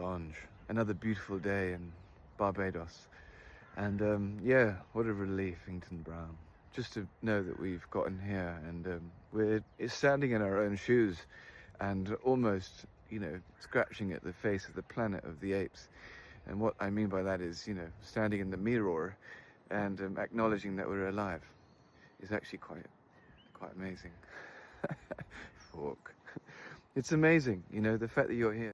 Ange. Another beautiful day in Barbados. And yeah, what a relief, Ington Brown. Just to know that we've gotten here and we're standing in our own shoes and almost, scratching at the face of the planet of the apes. And what I mean by that is, standing in the mirror and acknowledging that we're alive is actually quite amazing. Fork. It's amazing, the fact that you're here.